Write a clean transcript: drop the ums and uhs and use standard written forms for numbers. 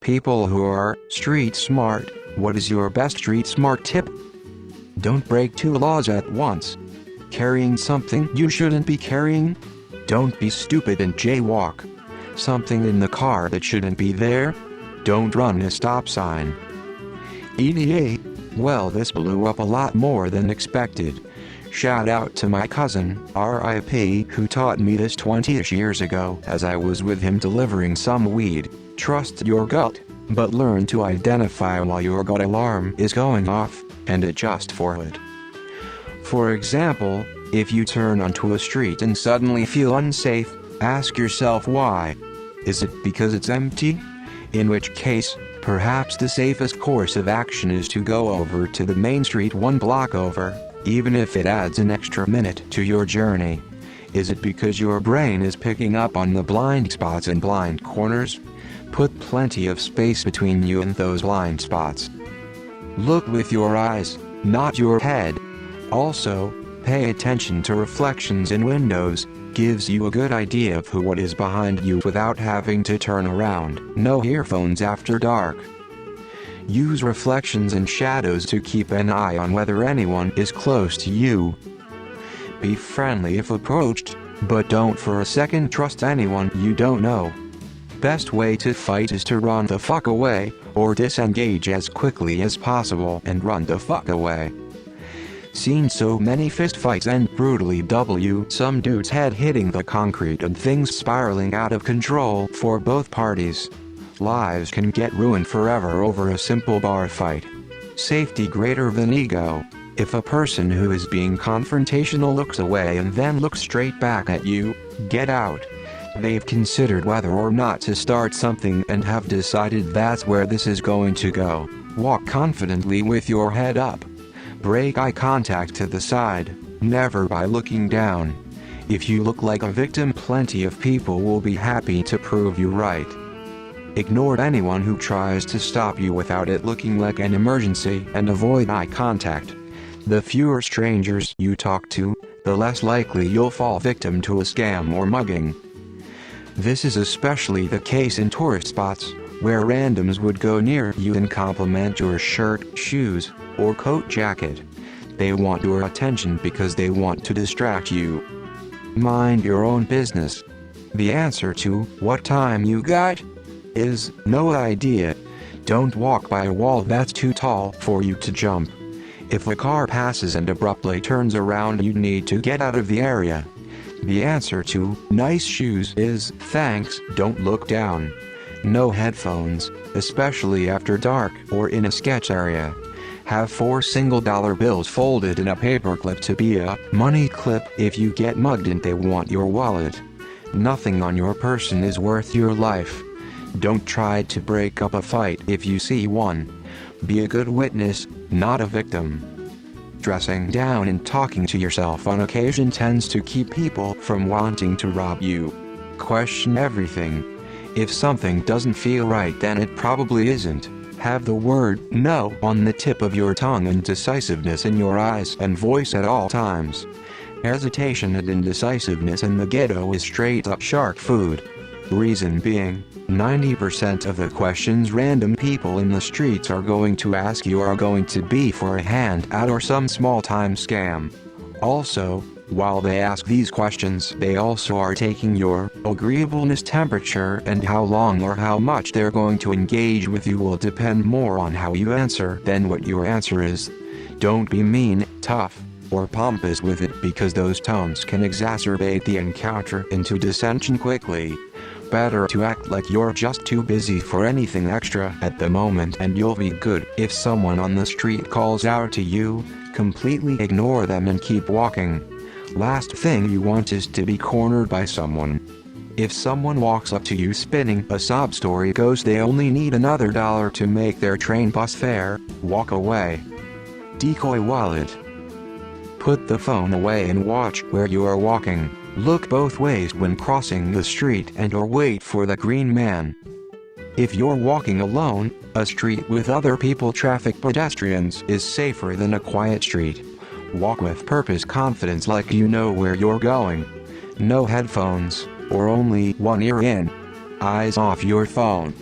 People who are street smart, what is your best street smart tip? Don't break two laws at once. Carrying something you shouldn't be carrying? Don't be stupid and jaywalk. Something in the car that shouldn't be there? Don't run a stop sign. EDA, well, this blew up a lot more than expected. Shout out to my cousin, RIP, who taught me this 20-ish years ago as I was with him delivering some weed. Trust your gut, but learn to identify while your gut alarm is going off, and adjust for it. For example, if you turn onto a street and suddenly feel unsafe, ask yourself why. Is it because it's empty? In which case, perhaps the safest course of action is to go over to the main street one block over, even if it adds an extra minute to your journey. Is it because your brain is picking up on the blind spots and blind corners? Put plenty of space between you and those blind spots. Look with your eyes, not your head. Also, pay attention to reflections in windows, gives you a good idea of what is behind you without having to turn around. No earphones after dark. Use reflections and shadows to keep an eye on whether anyone is close to you. Be friendly if approached, but don't for a second trust anyone you don't know. Best way to fight is to run the fuck away, or disengage as quickly as possible and run the fuck away. Seen so many fistfights end brutally some dude's head hitting the concrete and things spiraling out of control for both parties. Lives can get ruined forever over a simple bar fight. Safety greater than ego. If a person who is being confrontational looks away and then looks straight back at you, get out. They've considered whether or not to start something and have decided that's where this is going to go. Walk confidently with your head up. Break eye contact to the side, never by looking down. If you look like a victim, plenty of people will be happy to prove you right. Ignore anyone who tries to stop you without it looking like an emergency and avoid eye contact. The fewer strangers you talk to, the less likely you'll fall victim to a scam or mugging. This is especially the case in tourist spots, where randoms would go near you and compliment your shirt, shoes, or coat jacket. They want your attention because they want to distract you. Mind your own business. The answer to "what time you got?" is no idea. Don't walk by a wall that's too tall for you to jump. If a car passes and abruptly turns around, you need to get out of the area. The answer to "nice shoes" is "thanks, don't look down." No headphones, especially after dark or in a sketch area. Have 4 single-dollar bills folded in a paperclip to be a money clip if you get mugged and they want your wallet. Nothing on your person is worth your life. Don't try to break up a fight if you see one. Be a good witness, not a victim. Dressing down and talking to yourself on occasion tends to keep people from wanting to rob you. Question everything. If something doesn't feel right, then it probably isn't. Have the word "no" on the tip of your tongue and decisiveness in your eyes and voice at all times. Hesitation and indecisiveness in the ghetto is straight up shark food. Reason being, 90% of the questions random people in the streets are going to ask you are going to be for a handout or some small-time scam. Also, while they ask these questions, they also are taking your agreeableness temperature, and how long or how much they're going to engage with you will depend more on how you answer than what your answer is. Don't be mean, tough, or pompous with it, because those tones can exacerbate the encounter into dissension quickly. Better to act like you're just too busy for anything extra at the moment, and you'll be good. If someone on the street calls out to you, completely ignore them and keep walking. Last thing you want is to be cornered by someone. If someone walks up to you spinning a sob story, goes they only need another $1 to make their train bus fare, walk away. Decoy wallet. Put the phone away and watch where you are walking. Look both ways when crossing the street and/or wait for the green man. If you're walking alone, a street with other people, traffic, pedestrians is safer than a quiet street. Walk with purpose, confidence, like you know where you're going. No headphones, or only one ear in. Eyes off your phone.